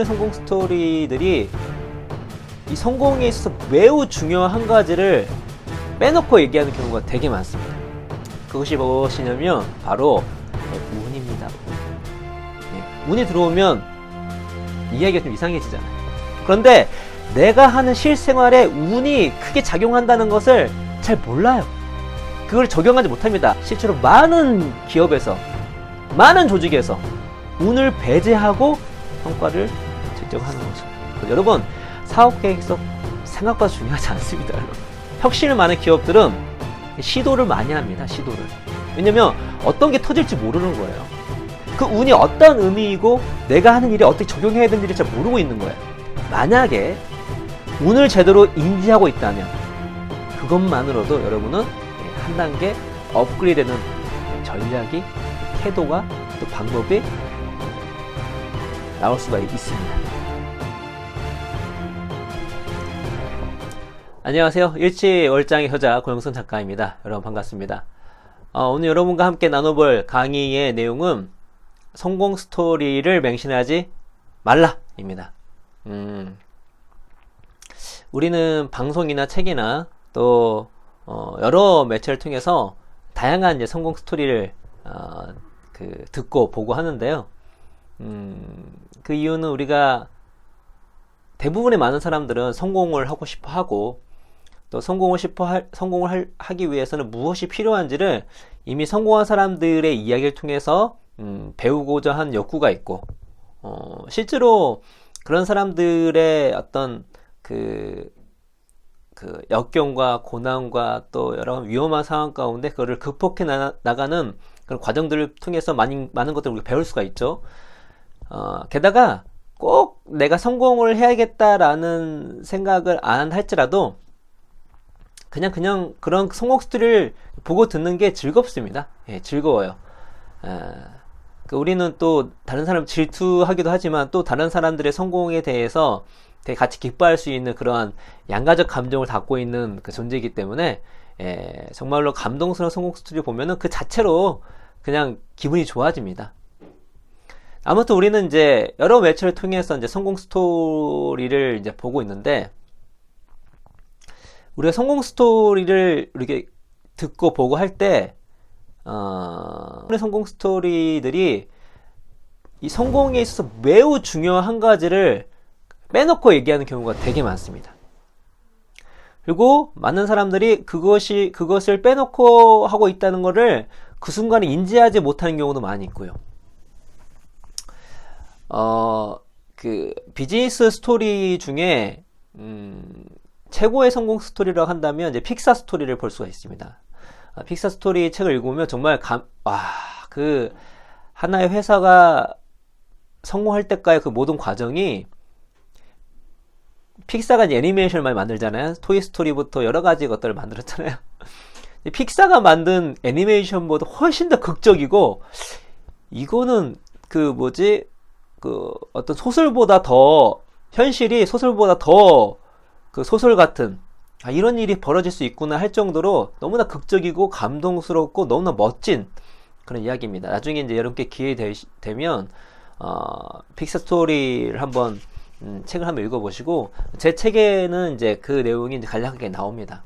성공 스토리들이 이 성공에 있어서 매우 중요한 한 가지를 빼놓고 얘기하는 경우가 되게 많습니다. 그것이 무엇이냐면 바로 운입니다. 운이 들어오면 이야기가 좀 이상해지잖아요. 그런데 내가 하는 실생활에 운이 크게 작용한다는 것을 잘 몰라요. 그걸 적용하지 못합니다. 실제로 많은 기업에서, 많은 조직에서 운을 배제하고 성과를 측정하는 거죠. 여러분, 사업 계획서 생각보다 중요하지 않습니다. 여러분. 혁신을 많은 기업들은 시도를 많이 합니다. 시도를. 왜냐면 어떤 게 터질지 모르는 거예요. 그 운이 어떤 의미이고 내가 하는 일에 어떻게 적용해야 되는지를 잘 모르고 있는 거예요. 만약에 운을 제대로 인지하고 있다면 그것만으로도 여러분은 한 단계 업그레이드되는 전략이, 태도가, 또 방법이 나올 수가 있습니다. 안녕하세요. 일치월장의 효자 고영선 작가입니다. 여러분 반갑습니다. 오늘 여러분과 함께 나눠볼 강의의 내용은 성공 스토리를 맹신하지 말라입니다. 우리는 방송이나 책이나 또 여러 매체를 통해서 다양한 이제 성공 스토리를 듣고 보고 하는데요. 그 이유는 우리가 대부분의 많은 사람들은 성공을 하고 싶어 하고 또 성공을 하기 위해서는 무엇이 필요한지를 이미 성공한 사람들의 이야기를 통해서 배우고자 하는 욕구가 있고 실제로 그런 사람들의 어떤 그 역경과 고난과 또 여러 위험한 상황 가운데 그거를 극복해 나가는 그런 과정들을 통해서 많은 것들을 우리가 배울 수가 있죠. 게다가 꼭 내가 성공을 해야겠다라는 생각을 안 할지라도 그냥 그런 성공 스토리를 보고 듣는 게 즐겁습니다. 예, 즐거워요. 우리는 또 다른 사람 질투하기도 하지만 또 다른 사람들의 성공에 대해서 되게 같이 기뻐할 수 있는 그러한 양가적 감정을 갖고 있는 그 존재이기 때문에 정말로 감동스러운 성공 스토리 보면은 그 자체로 그냥 기분이 좋아집니다. 아무튼 우리는 이제 여러 매체를 통해서 이제 성공 스토리를 이제 보고 있는데, 우리가 성공 스토리를 이렇게 듣고 보고 할 때, 성공 스토리들이 이 성공에 있어서 매우 중요한 한 가지를 빼놓고 얘기하는 경우가 되게 많습니다. 그리고 많은 사람들이 그것을 빼놓고 하고 있다는 것을 그 순간에 인지하지 못하는 경우도 많이 있고요. 비즈니스 스토리 중에, 최고의 성공 스토리라고 한다면, 이제 픽사 스토리를 볼 수가 있습니다. 픽사 스토리 책을 읽으면 정말 하나의 회사가 성공할 때까지 그 모든 과정이, 픽사가 이제 애니메이션을 많이 만들잖아요. 토이스토리부터 여러 가지 것들을 만들었잖아요. 픽사가 만든 애니메이션보다 훨씬 더 극적이고, 이거는 어떤 소설보다 더, 현실이 소설보다 더 소설 같은, 이런 일이 벌어질 수 있구나 할 정도로 너무나 극적이고 감동스럽고 너무나 멋진 그런 이야기입니다. 나중에 이제 여러분께 기회 되면, 픽사 스토리를 한번, 책을 한번 읽어보시고, 제 책에는 이제 그 내용이 이제 간략하게 나옵니다.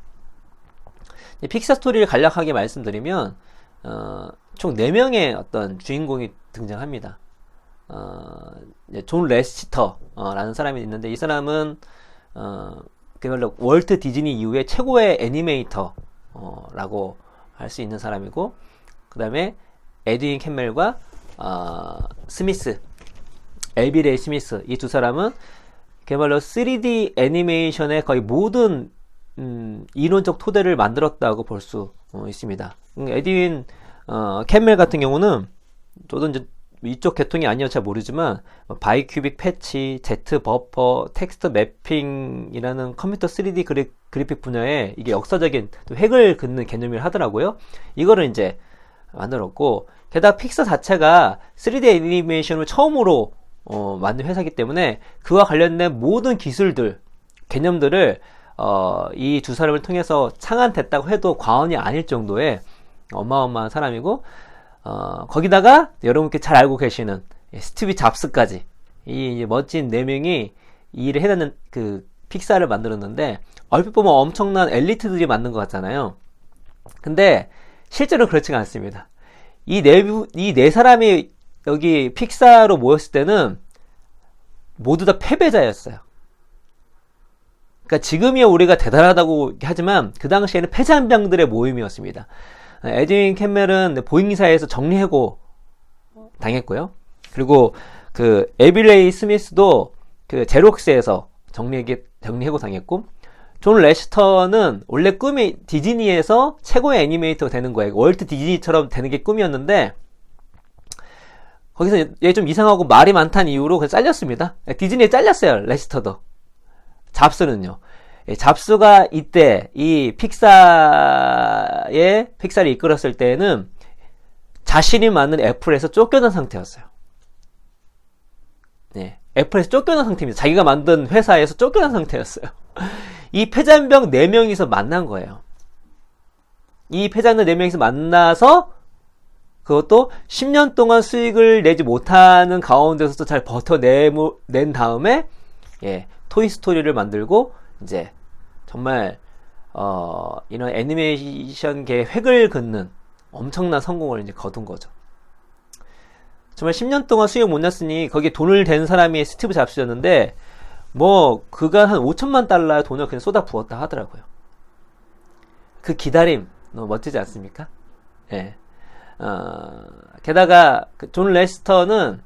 픽사 스토리를 간략하게 말씀드리면, 총 4명의 어떤 주인공이 등장합니다. 존 레시터라는 사람이 있는데, 이 사람은 그야말로 월트 디즈니 이후에 최고의 애니메이터라고 할 수 있는 사람이고, 그 다음에 에드윈 캠멜과 스미스, 엘비 레이 스미스, 이 두 사람은 그야말로 3D 애니메이션의 거의 모든 이론적 토대를 만들었다고 볼 수 있습니다. 에드윈 캠멜 같은 경우는 저도 이제 이쪽 계통이 아니어서 잘 모르지만 바이큐빅 패치, Z 버퍼, 텍스트 매핑이라는 컴퓨터 3D 그래픽 분야에 이게 역사적인 획을 긋는 개념이라 하더라고요. 이거를 이제 만들었고, 게다가 픽사 자체가 3D 애니메이션을 처음으로 만든 회사이기 때문에 그와 관련된 모든 기술들, 개념들을 이 두 사람을 통해서 창안됐다고 해도 과언이 아닐 정도의 어마어마한 사람이고, 거기다가 여러분께 잘 알고 계시는 스티브 잡스까지 이 이제 멋진 4명이 이 일을 해내는 그 픽사를 만들었는데, 얼핏 보면 엄청난 엘리트들이 만든 것 같잖아요. 근데 실제로 그렇지가 않습니다. 이 네 사람이 여기 픽사로 모였을 때는 모두 다 패배자였어요. 그러니까 지금이야 우리가 대단하다고 하지만 그 당시에는 패잔병들의 모임이었습니다. 에드윈 캠멜은 보잉사에서 정리해고 당했고요. 그리고 그 에빌레이 스미스도 그 제록스에서 정리해고 당했고, 존 레시터는 원래 꿈이 디즈니에서 최고의 애니메이터가 되는 거예요. 월트 디즈니처럼 되는 게 꿈이었는데, 거기서 얘 좀 이상하고 말이 많다는 이유로 그냥 잘렸습니다. 디즈니에 잘렸어요, 레시터도. 잡스는요. 잡스가 이때 이 픽사를 이끌었을 때는 자신이 맡는 애플에서 쫓겨난 상태였어요. 네, 애플에서 쫓겨난 상태입니다. 자기가 만든 회사에서 쫓겨난 상태였어요. 이 패잔병 4명이서 만난 거예요. 이 패잔병 4명이서 만나서 그것도 10년 동안 수익을 내지 못하는 가운데서도 잘 버텨낸 다음에, 예, 토이스토리를 만들고 이제 정말 이런 애니메이션계의 획을 긋는 엄청난 성공을 이제 거둔 거죠. 정말 10년 동안 수익 못 냈으니 거기에 돈을 댄 사람이 스티브 잡스였는데, 뭐 그가 한 5천만 달러의 돈을 그냥 쏟아 부었다 하더라고요. 그 기다림 너무 멋지지 않습니까? 예. 게다가 존 레스터는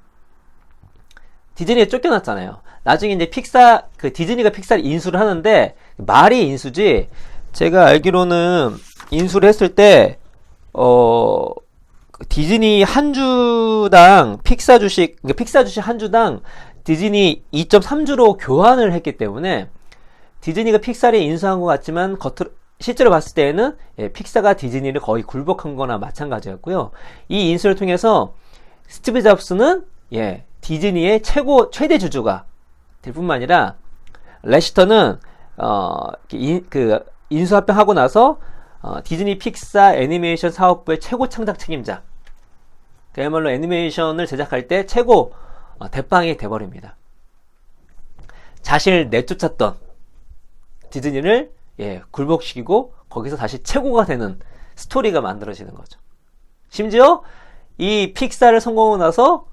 디즈니에 쫓겨났잖아요. 나중에 이제 디즈니가 픽사를 인수를 하는데, 말이 인수지, 제가 알기로는 인수를 했을 때, 디즈니 한 주당 픽사 주식 한 주당 디즈니 2.3주로 교환을 했기 때문에, 디즈니가 픽사를 인수한 것 같지만, 실제로 봤을 때에는, 예, 픽사가 디즈니를 거의 굴복한 거나 마찬가지였고요. 이 인수를 통해서 스티브 잡스는, 예, 디즈니의 최대 주주가 될 뿐만 아니라, 레시터는 인수 합병하고 나서 디즈니 픽사 애니메이션 사업부의 최고 창작 책임자, 그야말로 애니메이션을 제작할 때 최고 대빵이 돼버립니다. 자신을 내쫓았던 디즈니를, 예, 굴복시키고 거기서 다시 최고가 되는 스토리가 만들어지는 거죠. 심지어 이 픽사를 성공하고 나서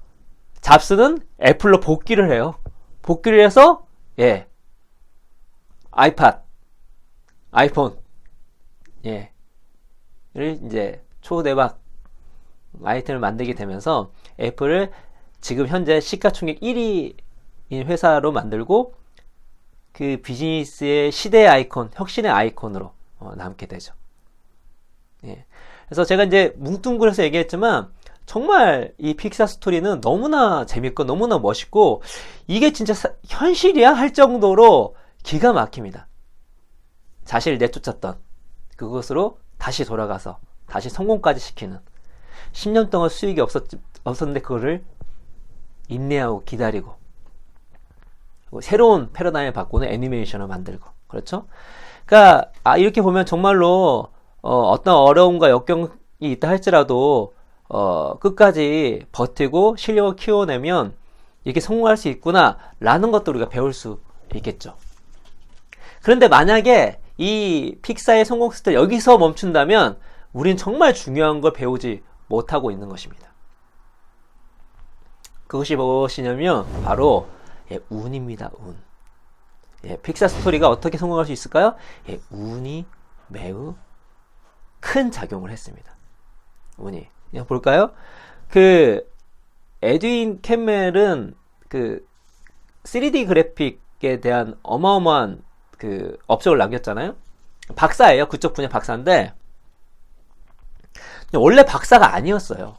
잡스는 애플로 복귀를 해요. 복귀를 해서, 예, 아이폰, 예, 를 이제 초대박 아이템을 만들게 되면서 애플을 지금 현재 시가총액 1위인 회사로 만들고, 그 비즈니스의 시대의 아이콘, 혁신의 아이콘으로 남게 되죠. 예. 그래서 제가 이제 뭉뚱그려서 얘기했지만, 정말 이 픽사 스토리는 너무나 재밌고 너무나 멋있고, 이게 진짜 현실이야 할 정도로 기가 막힙니다. 자신을 내쫓았던 그것으로 다시 돌아가서 다시 성공까지 시키는, 10년 동안 수익이 없었는데 그거를 인내하고 기다리고, 새로운 패러다임을 바꾸는 애니메이션을 만들고, 그렇죠? 그러니까 이렇게 보면 정말로 어떤 어려움과 역경이 있다 할지라도 끝까지 버티고 실력을 키워내면 이렇게 성공할 수 있구나 라는 것도 우리가 배울 수 있겠죠. 그런데 만약에 이 픽사의 성공 스토리 여기서 멈춘다면 우린 정말 중요한 걸 배우지 못하고 있는 것입니다. 그것이 무엇이냐면 바로, 예, 운입니다. 운. 예, 픽사 스토리가 어떻게 성공할 수 있을까요? 예, 운이 매우 큰 작용을 했습니다. 운이. 그냥 볼까요? 에드윈 캠멜은 3D 그래픽에 대한 어마어마한 업적을 남겼잖아요. 박사예요. 그쪽 분야 박사인데, 원래 박사가 아니었어요.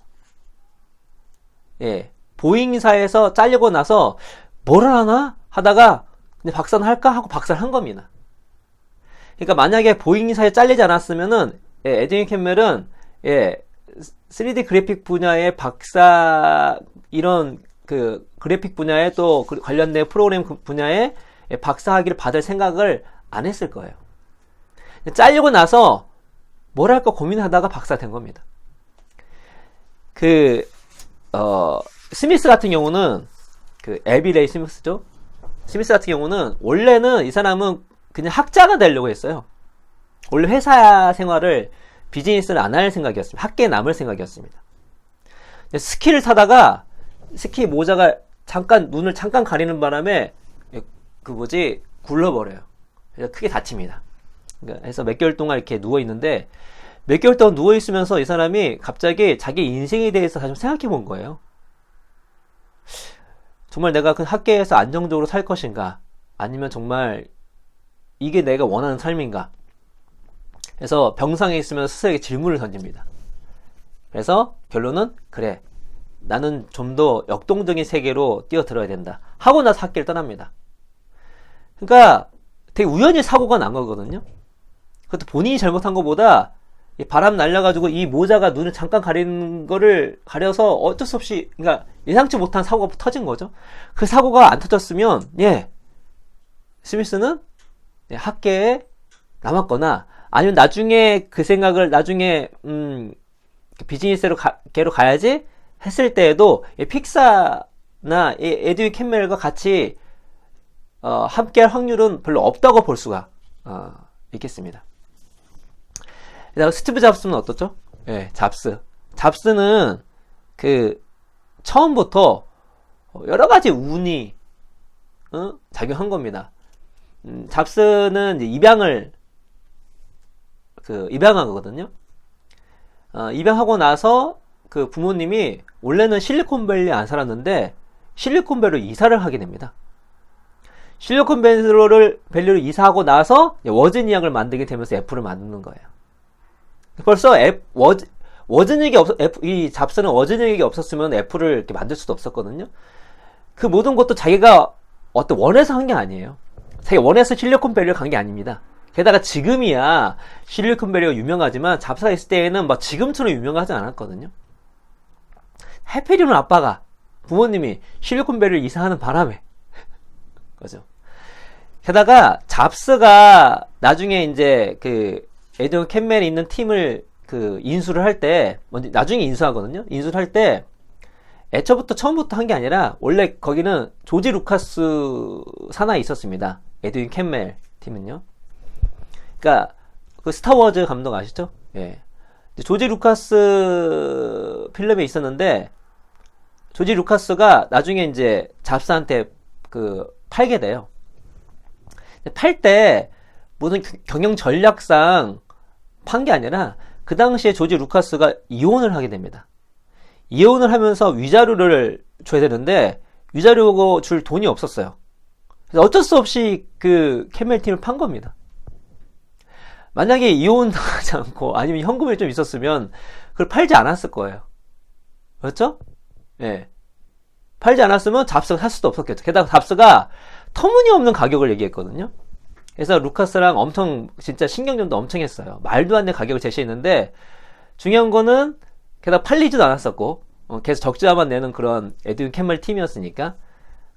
예, 보잉사에서 잘리고 나서 뭘 하나 하다가 근데 박사는 할까 하고 박사를 한 겁니다. 그러니까 만약에 보잉사에 잘리지 않았으면은, 예, 에드윈 캠멜은, 예, 3D 그래픽 분야의 박사, 이런 그래픽 분야에 또 관련된 프로그램 분야에, 예, 박사 학위를 받을 생각을 안 했을 거예요. 잘리고 나서 뭘 할까 고민하다가 박사 된 겁니다. 스미스 같은 경우는 그 에비레이 스미스죠. 스미스 같은 경우는 원래는 이 사람은 그냥 학자가 되려고 했어요. 원래 회사 생활을 비즈니스를 안 할 생각이었습니다. 학계에 남을 생각이었습니다. 스키를 타다가 스키 모자가 눈을 잠깐 가리는 바람에 굴러버려요. 그래서 크게 다칩니다. 그래서 몇 개월 동안 이렇게 누워 있는데 몇 개월 동안 누워 있으면서 이 사람이 갑자기 자기 인생에 대해서 다시 생각해 본 거예요. 정말 내가 그 학계에서 안정적으로 살 것인가? 아니면 정말 이게 내가 원하는 삶인가? 그래서 병상에 있으면 스스로에게 질문을 던집니다. 그래서 결론은 그래, 나는 좀 더 역동적인 세계로 뛰어들어야 된다 하고 나서 학계를 떠납니다. 그러니까 되게 우연히 사고가 난 거거든요. 그것도 본인이 잘못한 것보다 바람 날려가지고 이 모자가 눈을 잠깐 가리는 거를 가려서 어쩔 수 없이, 그러니까 예상치 못한 사고가 터진 거죠. 그 사고가 안 터졌으면 스미스는 학계에 남았거나 아니면 나중에 그 생각을 나중에 비즈니스로 계로 가야지 했을 때에도 픽사나 에드윈 캠멜과 같이 함께할 확률은 별로 없다고 볼 수가 있겠습니다. 스티브 잡스는 어떻죠? 잡스는 처음부터 여러 가지 운이 작용한 겁니다. 잡스는 이제 입양한 거거든요. 입양하고 나서 그 부모님이 원래는 실리콘밸리에 안 살았는데 실리콘밸리로 이사를 하게 됩니다. 실리콘밸리로 이사하고 나서 워즈니악을 만들게 되면서 애플을 만드는 거예요. 벌써 이 잡스는 워즈니악이 없었으면 애플을 이렇게 만들 수도 없었거든요. 그 모든 것도 자기가 원해서 한 게 아니에요. 자기가 원해서 실리콘밸리를 간 게 아닙니다. 게다가 지금이야 실리콘밸리가 유명하지만 잡스가 있을 때에는 막 지금처럼 유명하지 않았거든요. 해피리는 아빠가 부모님이 실리콘밸리를 이사하는 바람에 그죠. 게다가 잡스가 나중에 이제 에드윈 캠멜이 있는 팀을 인수를 할 때, 나중에 인수하거든요. 인수를 할 때 처음부터 한 게 아니라 원래 거기는 조지 루카스 산하에 있었습니다. 에드윈 캠멜 팀은요. 그러니까 그 스타워즈 감독 아시죠? 조지 루카스 필름에 있었는데 조지 루카스가 나중에 이제 잡스한테 팔게 돼요. 팔 때 무슨 경영 전략상 판 게 아니라 그 당시에 조지 루카스가 이혼을 하게 됩니다. 이혼을 하면서 위자료를 줘야 되는데 위자료 줄 돈이 없었어요. 그래서 어쩔 수 없이 캠멜 팀을 판 겁니다. 만약에 이혼하지 않고 아니면 현금이 좀 있었으면 그걸 팔지 않았을 거예요. 그렇죠? 팔지 않았으면 잡스가 살 수도 없었겠죠. 게다가 잡스가 터무니없는 가격을 얘기했거든요. 그래서 루카스랑 엄청 진짜 신경전도 엄청 했어요. 말도 안 되는 가격을 제시했는데 중요한 거는 게다가 팔리지도 않았었고 계속 적자만 내는 그런 에드윈 캠멜 팀이었으니까.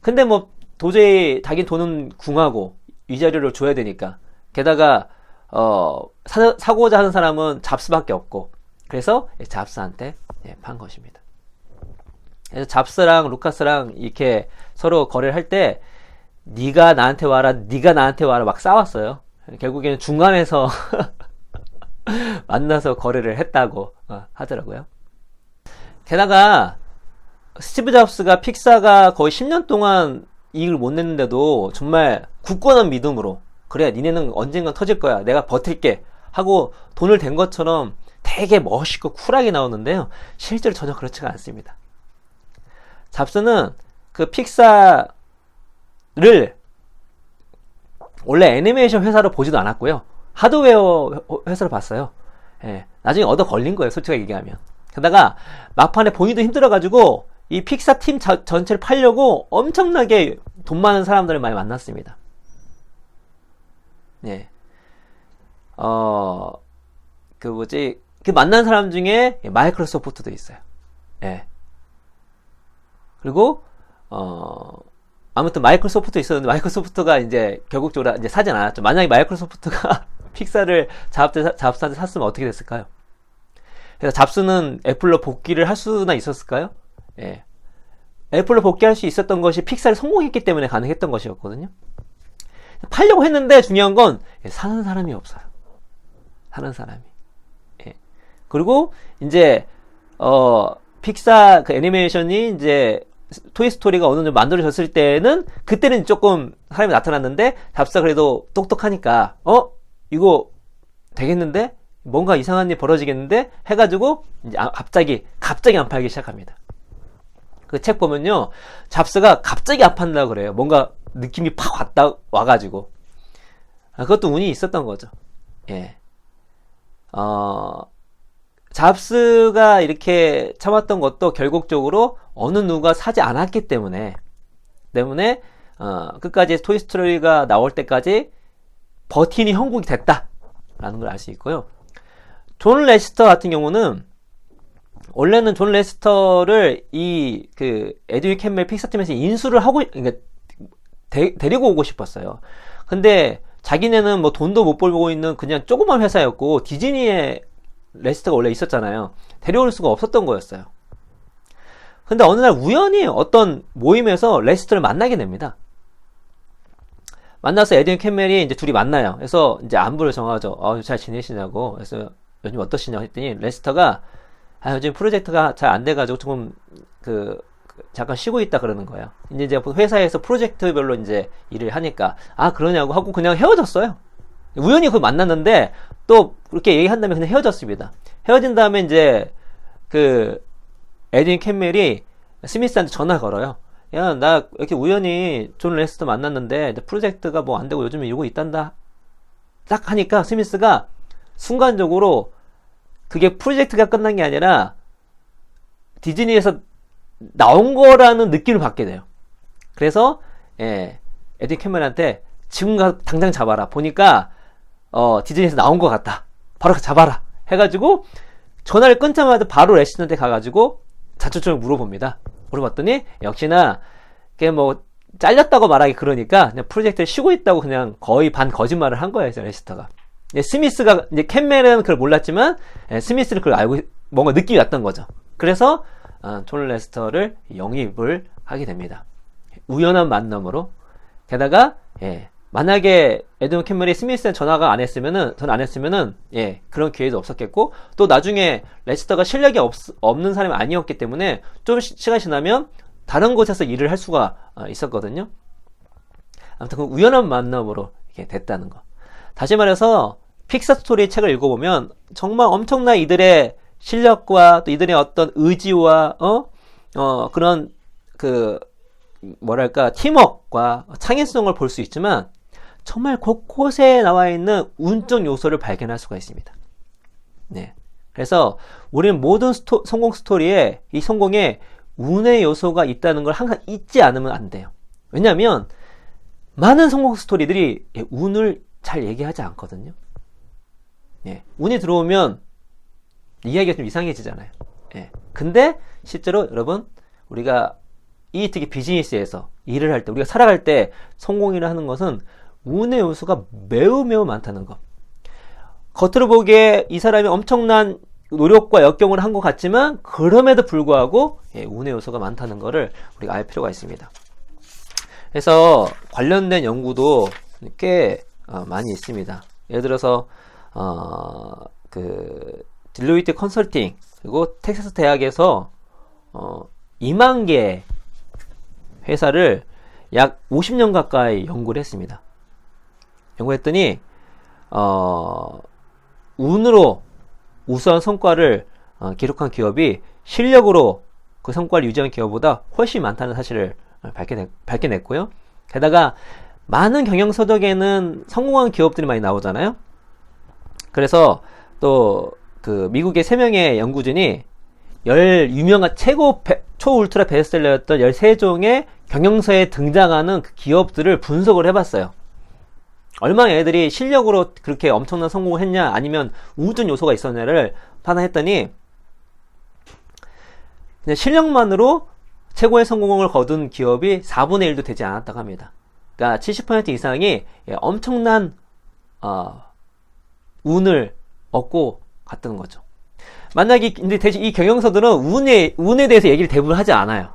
근데 도저히 자기 돈은 궁하고 위자료를 줘야 되니까. 게다가 사고자 하는 사람은 잡스밖에 없고 그래서 잡스한테 판 것입니다. 그래서 잡스랑 루카스랑 이렇게 서로 거래를 할 때 네가 나한테 와라 막 싸웠어요. 결국에는 중간에서 만나서 거래를 했다고 하더라고요. 게다가 스티브 잡스가 픽사가 거의 10년 동안 이익을 못 냈는데도 정말 굳건한 믿음으로 그래 니네는 언젠간 터질 거야 내가 버틸게 하고 돈을 댄 것처럼 되게 멋있고 쿨하게 나오는데요. 실제로 전혀 그렇지가 않습니다. 잡스는 픽사를 원래 애니메이션 회사로 보지도 않았고요. 하드웨어 회사로 봤어요. 나중에 얻어 걸린 거예요. 솔직하게 얘기하면. 게다가 막판에 본인도 힘들어가지고 이 픽사 팀 전체를 팔려고 엄청나게 돈 많은 사람들을 많이 만났습니다. 만난 사람 중에 마이크로소프트도 있어요. 그리고 아무튼 마이크로소프트 있었는데 마이크로소프트가 이제 결국적으로 이제 사진 않았죠. 만약에 마이크로소프트가 픽사를 잡스한테 샀으면 어떻게 됐을까요? 그래서 잡스는 애플로 복귀를 할 수나 있었을까요? 애플로 복귀할 수 있었던 것이 픽사를 성공했기 때문에 가능했던 것이었거든요. 팔려고 했는데 중요한 건 사는 사람이 없어요. 사는 사람이. 예. 그리고 이제 픽사 그 애니메이션이 이제 토이스토리가 어느 정도 만들어졌을 때는 그때는 조금 사람이 나타났는데 잡스가 그래도 똑똑하니까 이거 되겠는데? 뭔가 이상한 일 벌어지겠는데? 해가지고 이제 갑자기 안 팔기 시작합니다. 그 책 보면요, 잡스가 갑자기 안 판다고 그래요. 뭔가 느낌이 팍 와가지고. 그것도 운이 있었던 거죠. 예. 잡스가 이렇게 참았던 것도 결국적으로 어느 누가 사지 않았기 때문에 끝까지 토이스토리가 나올 때까지 버티니 형국이 됐다라는 걸 알 수 있고요. 존 레스터 같은 경우는 원래는 존 레스터를 에드윈 캠벨 픽사팀에서 인수를 하고, 그러니까 데리고 오고 싶었어요. 근데 자기네는 뭐 돈도 못 벌고 있는 그냥 조그만 회사였고, 디즈니에 레스터가 원래 있었잖아요. 데려올 수가 없었던 거였어요. 근데 어느 날 우연히 어떤 모임에서 레스터를 만나게 됩니다. 만나서 에드윈 캠벨이 이제 둘이 만나요. 그래서 이제 안부를 정하죠. 잘 지내시냐고. 그래서 요즘 어떠시냐고 했더니 레스터가 요즘 프로젝트가 잘 안 돼가지고 조금 잠깐 쉬고 있다 그러는 거예요. 이제 회사에서 프로젝트별로 이제 일을 하니까 그러냐고 하고 그냥 헤어졌어요. 우연히 그걸 만났는데 또 그렇게 얘기한 다음에 그냥 헤어졌습니다. 헤어진 다음에 이제 에드윈 캠벨이 스미스한테 전화 걸어요. 야, 나 이렇게 우연히 존 레스터 만났는데 프로젝트가 뭐 안 되고 요즘 이러고 있단다. 딱 하니까 스미스가 순간적으로 그게 프로젝트가 끝난 게 아니라 디즈니에서 나온 거라는 느낌을 받게 돼요. 그래서 에드윈 캠벨한테 지금 가서 당장 잡아라. 보니까 디즈니에서 나온 것 같다. 바로 잡아라. 해가지고 전화를 끊자마자 바로 레스터한테 가가지고 자초처럼 물어봅니다. 물어봤더니 역시나 그게 뭐 잘렸다고 말하기 그러니까 그냥 프로젝트를 쉬고 있다고 그냥 거의 반 거짓말을 한 거예요. 레스터가. 스미스가 이제 캠벨은 그걸 몰랐지만 스미스는 그걸 알고 뭔가 느낌이 왔던 거죠. 그래서 존 레스터를 영입을 하게 됩니다. 우연한 만남으로. 게다가 만약에 에드윈 캠벨이 스미스한테 전화가 안 했으면은 그런 기회도 없었겠고, 또 나중에 레스터가 실력이 없는 사람이 아니었기 때문에 좀 시간이 지나면 다른 곳에서 일을 할 수가 있었거든요. 아무튼 그 우연한 만남으로 이렇게 됐다는 거. 다시 말해서 픽사 스토리 책을 읽어보면 정말 엄청난 이들의 실력과 또 이들의 어떤 의지와 그런 팀워크와 창의성을 볼 수 있지만 정말 곳곳에 나와 있는 운적 요소를 발견할 수가 있습니다. 네. 그래서 우리는 모든 성공 스토리에 이 성공에 운의 요소가 있다는 걸 항상 잊지 않으면 안 돼요. 왜냐하면 많은 성공 스토리들이 운을 잘 얘기하지 않거든요. 운이 들어오면 이야기가 좀 이상해지잖아요. 근데 실제로 여러분, 우리가 특히 비즈니스에서 일을 할 때, 우리가 살아갈 때 성공이라 하는 것은 운의 요소가 매우 많다는 것. 겉으로 보기에 이 사람이 엄청난 노력과 역경을 한 것 같지만 그럼에도 불구하고 운의 요소가 많다는 것을 우리가 알 필요가 있습니다. 그래서 관련된 연구도 꽤 많이 있습니다. 예를 들어서 딜로이트 컨설팅 그리고 텍사스 대학에서 2만 개 회사를 약 50년 가까이 연구를 했습니다. 연구했더니 운으로 우수한 성과를 기록한 기업이 실력으로 그 성과를 유지한 기업보다 훨씬 많다는 사실을 밝혀냈고요. 게다가 많은 경영서적에는 성공한 기업들이 많이 나오잖아요. 그래서 또 미국의 3명의 연구진이 유명한 초울트라 베스트셀러였던 13종의 경영서에 등장하는 그 기업들을 분석을 해봤어요. 얼마나 애들이 실력으로 그렇게 엄청난 성공을 했냐, 아니면 우주 요소가 있었냐를 판단했더니 그냥 실력만으로 최고의 성공을 거둔 기업이 4분의 1도 되지 않았다고 합니다. 그러니까 70% 이상이 엄청난 운을 얻고 갔던 거죠. 만약에 근데 대신 이 경영서들은 운에 대해서 얘기를 대부분 하지 않아요.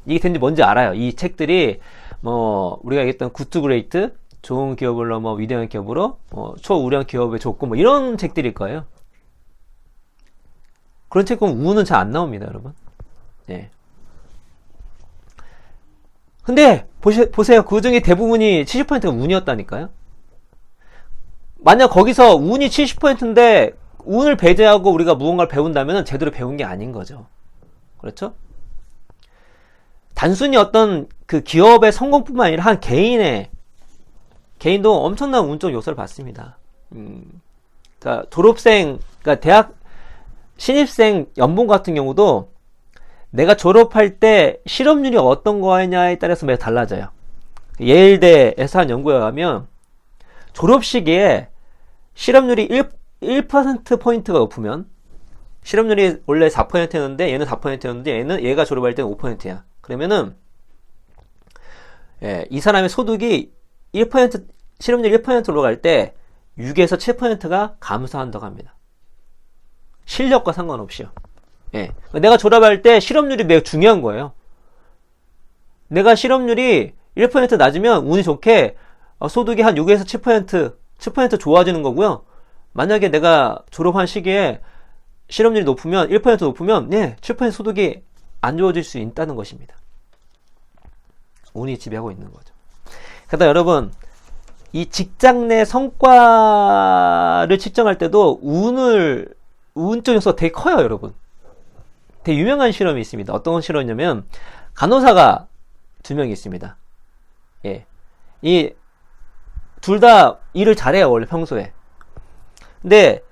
이게 된지 뭔지 알아요. 이 책들이 뭐 우리가 얘기했던 굿 투 그레이트, 좋은 기업을 넘어 위대한 기업으로, 초우량 기업의 조건, 뭐 이런 책들일 거예요. 그런 책 보면 운은 잘 안 나옵니다, 여러분. 예. 근데 보세요. 그 중에 대부분이 70%가 운이었다니까요. 만약 거기서 운이 70%인데 운을 배제하고 우리가 무언가를 배운다면 제대로 배운 게 아닌 거죠. 그렇죠? 단순히 어떤 그 기업의 성공뿐만 아니라 한 개인도 엄청난 운적 요소를 받습니다. 그러니까 졸업생, 그러니까 대학 신입생 연봉 같은 경우도 내가 졸업할 때 실업률이 어떤 거냐에 따라서 매우 달라져요. 예일대에서 한 연구에 의하면 졸업 시기에 실업률이 1%포인트가 높으면, 실업률이 원래 4%였는데 얘는 4%였는데 얘가 졸업할 때는 5%야. 그러면은 이 사람의 소득이 1%, 실업률 1%로 갈 때 6에서 7%가 감소한다고 합니다. 실력과 상관없이요. 예. 내가 졸업할 때 실업률이 매우 중요한 거예요. 내가 실업률이 1% 낮으면 운이 좋게 소득이 한 6에서 7% 좋아지는 거고요. 만약에 내가 졸업한 시기에 실업률이 높으면 1% 높으면 7% 소득이 안 좋아질 수 있다는 것입니다. 운이 지배하고 있는 거죠. 그러다 여러분, 이 직장 내 성과를 측정할 때도 운적 요소가 되게 커요, 여러분. 되게 유명한 실험이 있습니다. 어떤 실험이냐면 간호사가 2명이 있습니다. 예. 이 둘 다 일을 잘해요, 원래 평소에. 근데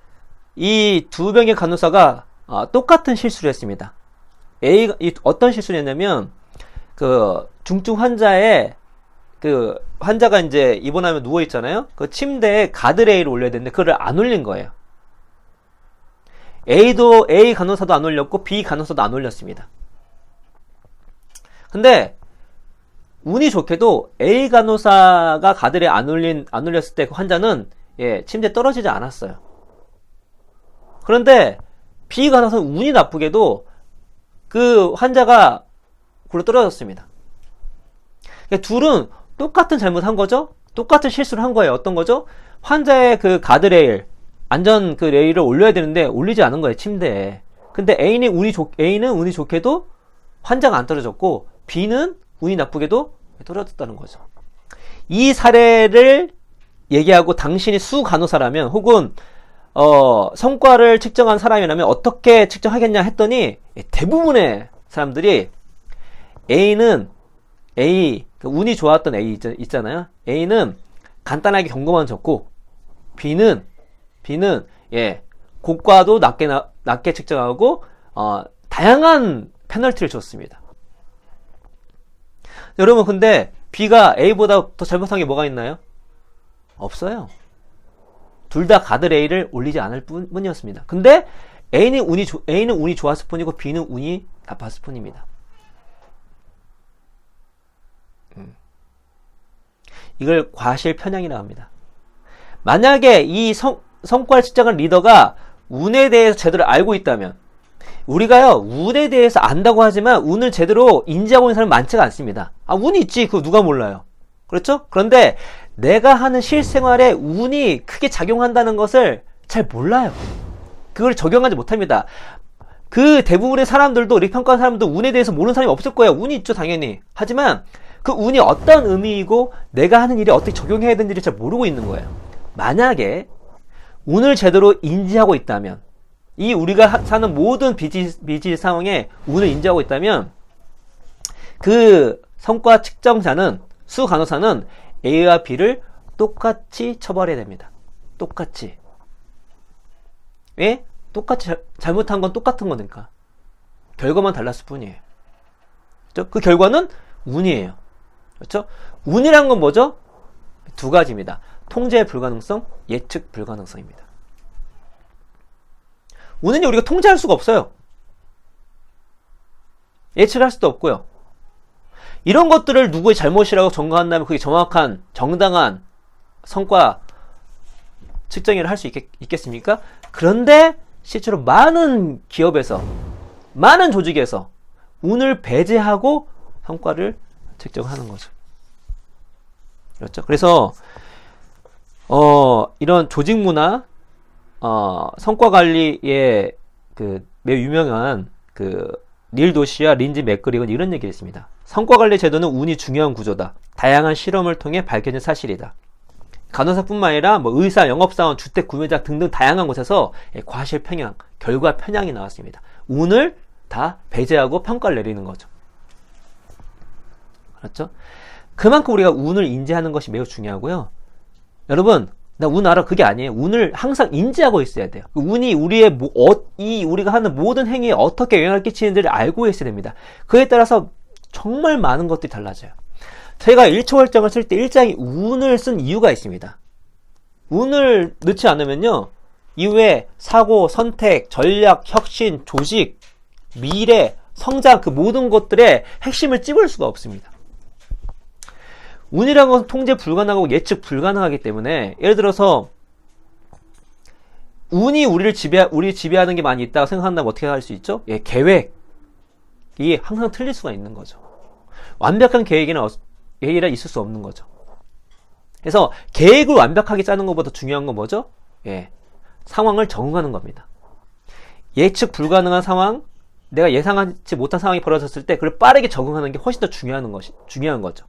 이 2명의 간호사가 똑같은 실수를 했습니다. 어떤 실수를 했냐면 그 중증 환자의 그 환자가 이제 입원하면 누워 있잖아요. 그 침대에 가드레일을 올려야 되는데 그걸 안 올린 거예요. A 간호사도 안 올렸고 B 간호사도 안 올렸습니다. 근데 운이 좋게도 A 간호사가 가드레일 안 올렸을 때 그 환자는 침대에 떨어지지 않았어요. 그런데 B 간호사는 운이 나쁘게도 그 환자가 굴러 떨어졌습니다. 그러니까 둘은 똑같은 잘못한 거죠? 똑같은 실수를 한 거예요. 어떤 거죠? 환자의 그 가드레일, 안전 그 레일을 올려야 되는데 올리지 않은 거예요, 침대에. 근데 A는 운이 좋게도 환자가 안 떨어졌고 B는 운이 나쁘게도 떨어졌다는 거죠. 이 사례를 얘기하고 당신이 수간호사라면 혹은 성과를 측정한 사람이라면 어떻게 측정하겠냐 했더니 대부분의 사람들이 운이 좋았던 A 있잖아요. A는 간단하게 경고만 줬고 B는 고과도 낮게 측정하고 다양한 페널티를 줬습니다. 여러분, 근데 B가 A보다 더 잘못한 게 뭐가 있나요? 없어요. 둘 다 가드레일을 올리지 않을 뿐이었습니다. 근데 A는 운이 좋았을 뿐이고 B는 운이 나빴을 뿐입니다. 이걸 과실 편향이라고 합니다. 만약에 이 성과를 측정한 리더가 운에 대해서 제대로 알고 있다면, 우리가요 운에 대해서 안다고 하지만 운을 제대로 인지하고 있는 사람은 많지가 않습니다. 운이 있지, 그거 누가 몰라요. 그렇죠? 그런데 내가 하는 실생활에 운이 크게 작용한다는 것을 잘 몰라요. 그걸 적용하지 못합니다. 그 대부분의 사람들도, 우리 평가한 사람도 운에 대해서 모르는 사람이 없을 거예요. 운이 있죠, 당연히. 하지만 그 운이 어떤 의미이고 내가 하는 일에 어떻게 적용해야 되는지를 잘 모르고 있는 거예요. 만약에 운을 제대로 인지하고 있다면, 이 우리가 사는 모든 비즈니스 상황에 운을 인지하고 있다면 그 성과 측정자는, 수간호사는 A와 B를 똑같이 처벌해야 됩니다. 똑같이. 왜? 똑같이 잘못한 건 똑같은 거니까. 결과만 달랐을 뿐이에요. 그렇죠? 그 결과는 운이에요. 그렇죠? 운이란 건 뭐죠? 두 가지입니다. 통제 불가능성, 예측 불가능성입니다. 운은 우리가 통제할 수가 없어요. 예측할 수도 없고요. 이런 것들을 누구의 잘못이라고 전가한다면 그게 정확한, 정당한 성과 측정을 할 수 있겠습니까? 그런데 실제로 많은 기업에서, 많은 조직에서 운을 배제하고 성과를 측정하는 거죠. 그렇죠? 그래서 이런 조직 문화, 성과 관리의 그 매우 유명한 그 닐 도시와 린지 맥그릭은 이런 얘기를 했습니다. 성과 관리 제도는 운이 중요한 구조다. 다양한 실험을 통해 밝혀진 사실이다. 간호사뿐만 아니라 뭐 의사, 영업사원, 주택 구매자 등등 다양한 곳에서 과실 편향, 결과 편향이 나왔습니다. 운을 다 배제하고 평가를 내리는 거죠. 그렇죠? 그만큼 우리가 운을 인지하는 것이 매우 중요하고요. 여러분, 나 운 알아? 그게 아니에요. 운을 항상 인지하고 있어야 돼요. 운이 우리가 하는 모든 행위에 어떻게 영향을 끼치는지를 알고 있어야 됩니다. 그에 따라서 정말 많은 것들이 달라져요. 제가 일초월장을 쓸 때 일장에 운을 쓴 이유가 있습니다. 운을 넣지 않으면요, 이후에 사고, 선택, 전략, 혁신, 조직, 미래, 성장, 그 모든 것들의 핵심을 찝을 수가 없습니다. 운이라는 것은 통제 불가능하고 예측 불가능하기 때문에, 예를 들어서 운이 우리를 지배하는 게 많이 있다고 생각한다면 어떻게 할 수 있죠? 계획이 항상 틀릴 수가 있는 거죠. 완벽한 계획이라 있을 수 없는 거죠. 그래서 계획을 완벽하게 짜는 것보다 중요한 건 뭐죠? 상황을 적응하는 겁니다. 예측 불가능한 상황, 내가 예상하지 못한 상황이 벌어졌을 때 그걸 빠르게 적응하는 게 훨씬 더 중요한 거죠.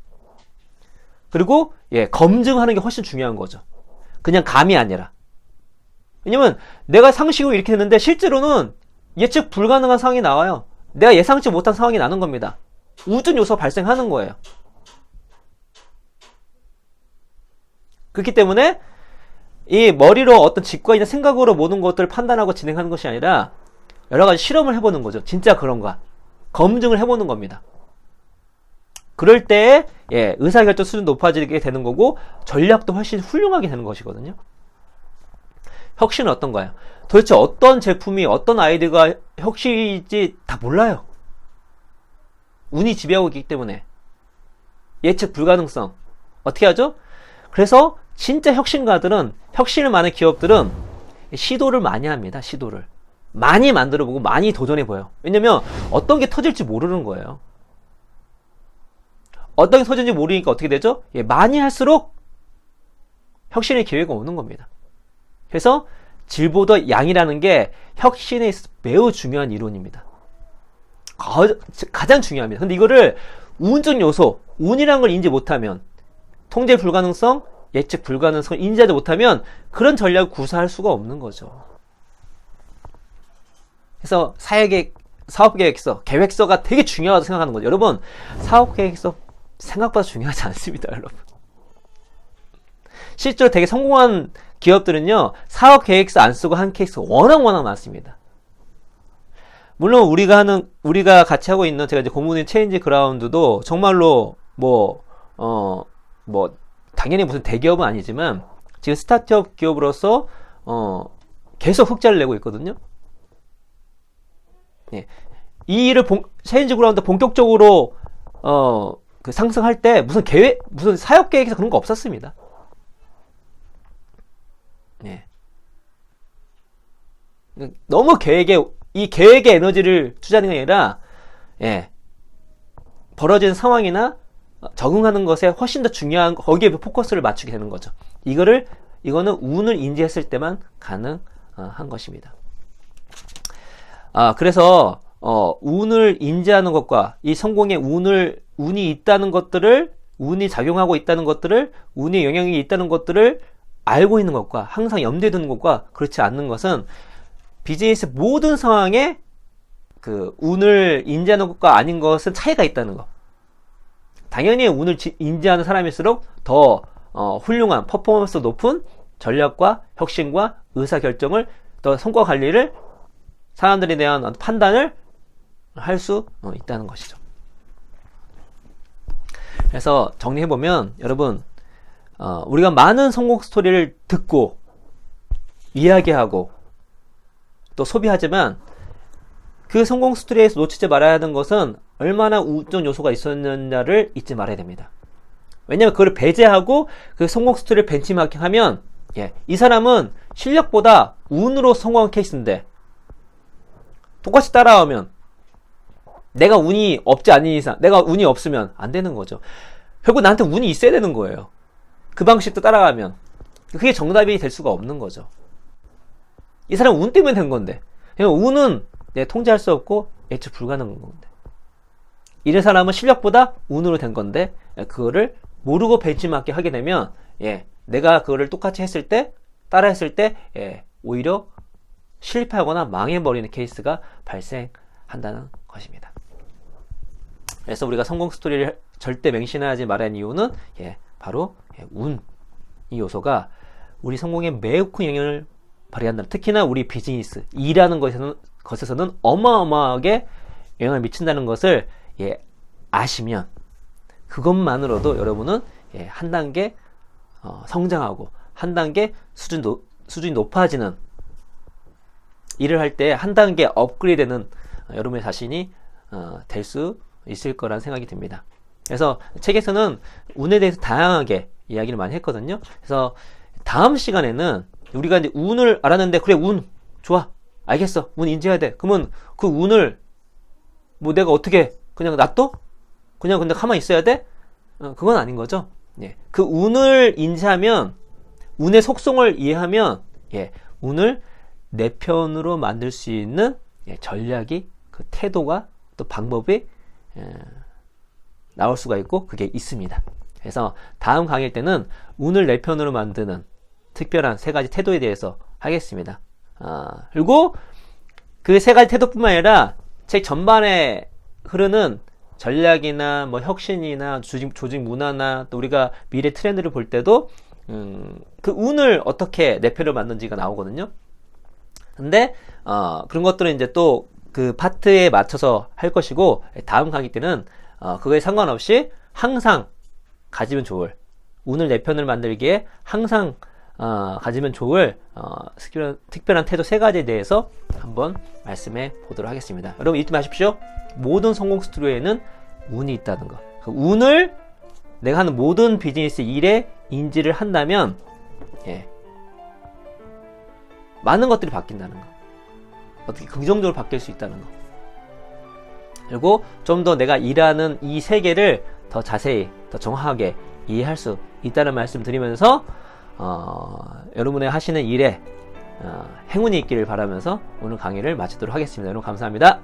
그리고 검증하는 게 훨씬 중요한 거죠. 그냥 감이 아니라. 왜냐면 내가 상식으로 이렇게 했는데 실제로는 예측 불가능한 상황이 나와요. 내가 예상치 못한 상황이 나는 겁니다. 우전 요소가 발생하는 거예요. 그렇기 때문에 이 머리로 어떤 직관이나 생각으로 모든 것들을 판단하고 진행하는 것이 아니라 여러 가지 실험을 해보는 거죠. 진짜 그런가? 검증을 해보는 겁니다. 그럴 때 의사결정 수준 높아지게 되는 거고 전략도 훨씬 훌륭하게 되는 것이거든요. 혁신은 어떤가요? 도대체 어떤 제품이 어떤 아이디어가 혁신인지 다 몰라요. 운이 지배하고 있기 때문에. 예측 불가능성. 어떻게 하죠? 그래서 진짜 혁신가들은, 혁신을 많은 기업들은 시도를 많이 합니다. 시도를 많이 만들어보고 많이 도전해봐요. 왜냐면 어떤 게 터질지 모르는 거예요. 어떤 게 터질지 모르니까 어떻게 되죠? 많이 할수록 혁신의 기회가 오는 겁니다. 그래서 질보다 양이라는 게 혁신에 있어서 매우 중요한 이론입니다. 가장 중요합니다. 근데 이거를 운적 요소, 운이라는 걸 인지 못하면, 통제 불가능성, 예측 불가능성을 인지하지 못하면 그런 전략을 구사할 수가 없는 거죠. 그래서 사업계획서, 계획서가 되게 중요하다고 생각하는 거죠. 여러분, 사업계획서 생각보다 중요하지 않습니다, 여러분. 실제로 되게 성공한 기업들은요, 사업계획서 안 쓰고 한 케이스가 워낙 많습니다. 물론 우리가 같이 하고 있는, 제가 이제 고문인 체인지 그라운드도 정말로 당연히 무슨 대기업은 아니지만 지금 스타트업 기업으로서 계속 흑자를 내고 있거든요. 이 일을 체인지 그라운드 본격적으로 상승할 때 무슨 사업 계획에서 그런 거 없었습니다. 너무 이 계획에 에너지를 투자하는 게 아니라, 벌어지는 상황이나 적응하는 것에 훨씬 더 중요한, 거기에 포커스를 맞추게 되는 거죠. 이거는 운을 인지했을 때만 가능한 것입니다. 그래서, 운을 인지하는 것과 이 성공에 운이 있다는 것들을, 운이 작용하고 있다는 것들을, 운의 영향이 있다는 것들을 알고 있는 것과 항상 염두에 두는 것과 그렇지 않는 것은 비즈니스 모든 상황에 그 운을 인지하는 것과 아닌 것은 차이가 있다는 것. 당연히 운을 인지하는 사람일수록 더 훌륭한 퍼포먼스 높은 전략과 혁신과 의사결정을, 또 성과 관리를, 사람들에 대한 판단을 할 수 있다는 것이죠. 그래서 정리해보면, 여러분, 우리가 많은 성공 스토리를 듣고 이야기하고 또 소비하지만 그 성공 스토리에서 놓치지 말아야 하는 것은 얼마나 우정 요소가 있었느냐를 잊지 말아야 됩니다. 왜냐하면 그걸 배제하고 그 성공 스토리를 벤치마킹하면, 이 사람은 실력보다 운으로 성공한 케이스인데 똑같이 따라오면 내가 운이 없지 않은 이상, 내가 운이 없으면 안 되는 거죠. 결국 나한테 운이 있어야 되는 거예요. 그 방식도 따라가면. 그게 정답이 될 수가 없는 거죠. 이 사람은 운 때문에 된 건데. 운은 내가 통제할 수 없고 예측 불가능한 건데. 이런 사람은 실력보다 운으로 된 건데, 그거를 모르고 벤치마킹 하게 되면, 내가 그거를 똑같이 했을 때, 따라 했을 때, 오히려 실패하거나 망해버리는 케이스가 발생한다는 것입니다. 그래서 우리가 성공 스토리를 절대 맹신하지 말라는 이유는, 바로, 운. 이 요소가 우리 성공에 매우 큰 영향을 발휘한다. 특히나 우리 비즈니스, 일하는 것에서는 어마어마하게 영향을 미친다는 것을 아시면 그것만으로도 여러분은 한 단계 성장하고 한 단계 수준이 높아지는 일을 할 때 한 단계 업그레이드되는 여러분의 자신이 될 수 있을 거란 생각이 듭니다. 그래서 책에서는 운에 대해서 다양하게 이야기를 많이 했거든요. 그래서 다음 시간에는 우리가 이제 운을 알았는데, 그래, 운 좋아, 알겠어, 운 인지해야 돼. 그러면 그 운을 뭐 내가 어떻게 그냥 놔둬? 그냥 근데 가만히 있어야 돼? 그건 아닌 거죠. 그 운을 인지하면, 운의 속성을 이해하면, 운을 내 편으로 만들 수 있는 전략이, 그 태도가, 또 방법이 나올 수가 있고, 그게 있습니다. 그래서 다음 강의 때는 운을 내 편으로 만드는 특별한 3가지 태도에 대해서 하겠습니다. 그리고 그 3가지 태도뿐만 아니라 책 전반에 흐르는 전략이나 뭐 혁신이나 조직 문화나 또 우리가 미래 트렌드를 볼 때도 그 운을 어떻게 내 편으로 만드는지가 나오거든요. 근데 그런 것들은 이제 또 그 파트에 맞춰서 할 것이고, 다음 강의 때는 그거에 상관없이 항상 가지면 좋을, 운을 내 편을 만들기에 항상 가지면 좋을 특별한 태도 3가지에 대해서 한번 말씀해 보도록 하겠습니다. 여러분 잊지 마십시오. 모든 성공 스토리에는 운이 있다는 거. 그 운을 내가 하는 모든 비즈니스 일에 인지를 한다면 많은 것들이 바뀐다는 거. 어떻게 긍정적으로 바뀔 수 있다는 거. 그리고 좀 더 내가 일하는 이 세계를 더 자세히, 더 정확하게 이해할 수 있다는 말씀 드리면서 여러분의 하시는 일에 행운이 있기를 바라면서 오늘 강의를 마치도록 하겠습니다. 여러분 감사합니다.